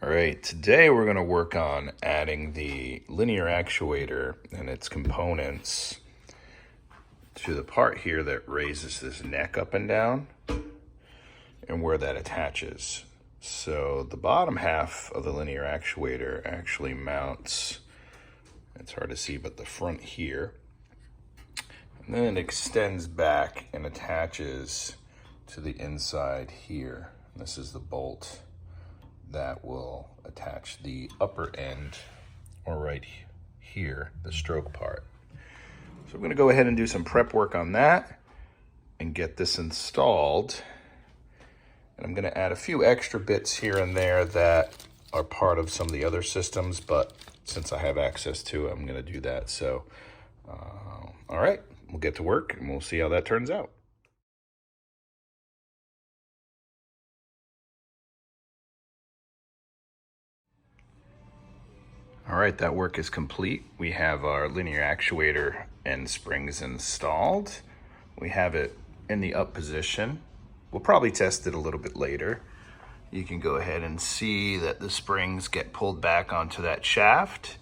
All right, today we're going to work on adding the linear actuator and its components to the part here that raises this neck up and down and where that attaches. So the bottom half of the linear actuator actually mounts, it's hard to see, but the front here. And then it extends back and attaches to the inside here. This is the bolt that will attach the upper end, or right here, the stroke part. So we're going to go ahead and do some prep work on that and get this installed. And I'm going to add a few extra bits here and there that are part of some of the other systems, but since I have access to it, I'm going to do that. So, all right, we'll get to work and we'll see how that turns out. All right, that work is complete. We have our linear actuator and springs installed. We have it in the up position. We'll probably test it a little bit later. You can go ahead and see that the springs get pulled back onto that shaft.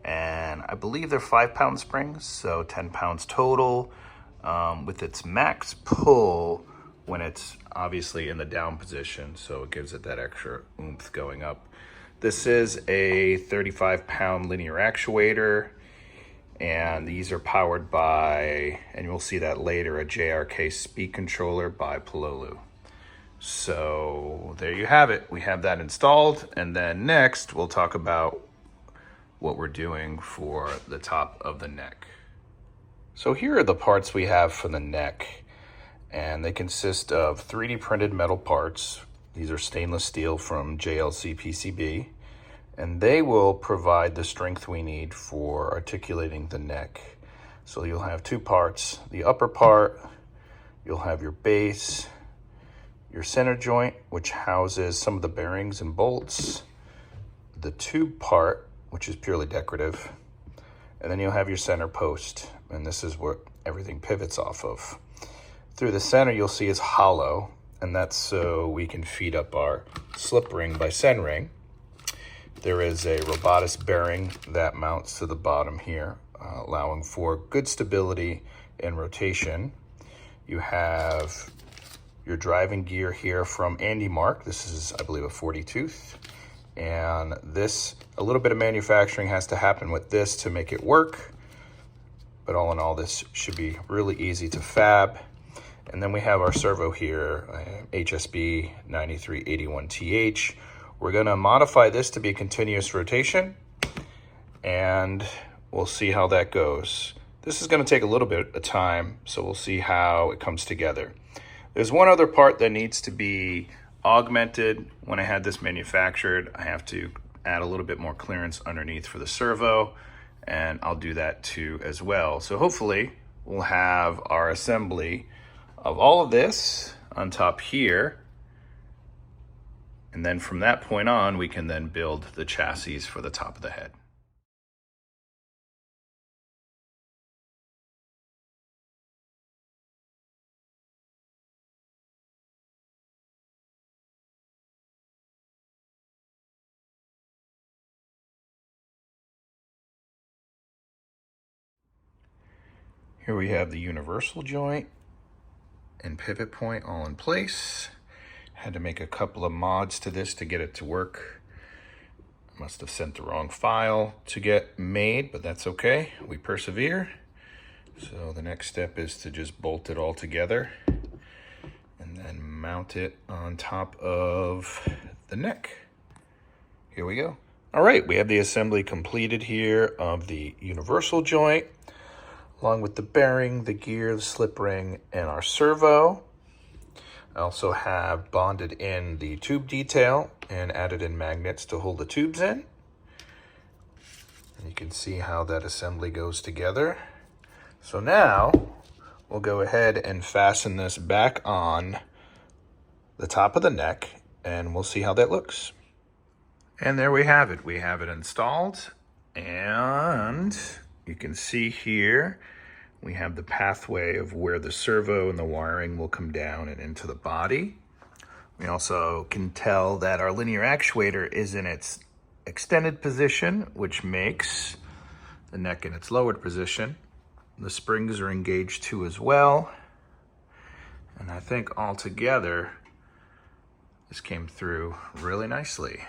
And I believe they're 5-pound springs, so 10 pounds total, with its max pull when it's obviously in the down position, so it gives it that extra oomph going up. This is a 35-pound linear actuator, and these are powered by, and you'll see that later, a JRK speed controller by Pololu. So there you have it. We have that installed, and then next we'll talk about what we're doing for the top of the neck. So here are the parts we have for the neck, and they consist of 3D printed metal parts. These are stainless steel from JLC PCB, and they will provide the strength we need for articulating the neck. So you'll have two parts. The upper part, you'll have your base, your center joint, which houses some of the bearings and bolts, the tube part, which is purely decorative, and then you'll have your center post, and this is what everything pivots off of. Through the center, you'll see it's hollow, and that's so we can feed up our slip ring by centering. There is a Robotis bearing that mounts to the bottom here, allowing for good stability and rotation. You have your driving gear here from Andy Mark. This is, I believe, a 40 tooth. And this, a little bit of manufacturing has to happen with this to make it work. But all in all, this should be really easy to fab. And then we have our servo here, HSB 9381TH. We're gonna modify this to be continuous rotation, and we'll see how that goes. This is gonna take a little bit of time, so we'll see how it comes together. There's one other part that needs to be augmented. When I had this manufactured, I have to add a little bit more clearance underneath for the servo, and I'll do that too as well. So hopefully we'll have our assembly of all of this on top here, and then from that point on, we can then build the chassis for the top of the head. Here we have the universal joint and pivot point all in place. Had to make a couple of mods to this to get it to work. Must have sent the wrong file to get made, but that's okay. We persevere. So the next step is to just bolt it all together and then mount it on top of the neck. Here we go. All right, we have the assembly completed here of the universal joint, along with the bearing, the gear, the slip ring, and our servo. I also have bonded in the tube detail and added in magnets to hold the tubes in. And you can see how that assembly goes together. So now we'll go ahead and fasten this back on the top of the neck, and we'll see how that looks. And there we have it. We have it installed, and you can see here we have the pathway of where the servo and the wiring will come down and into the body. We also can tell that our linear actuator is in its extended position, which makes the neck in its lowered position. The springs are engaged too as well. And I think altogether, this came through really nicely.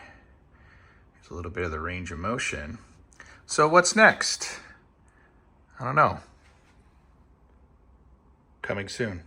There's a little bit of the range of motion. So what's next? I don't know. Coming soon.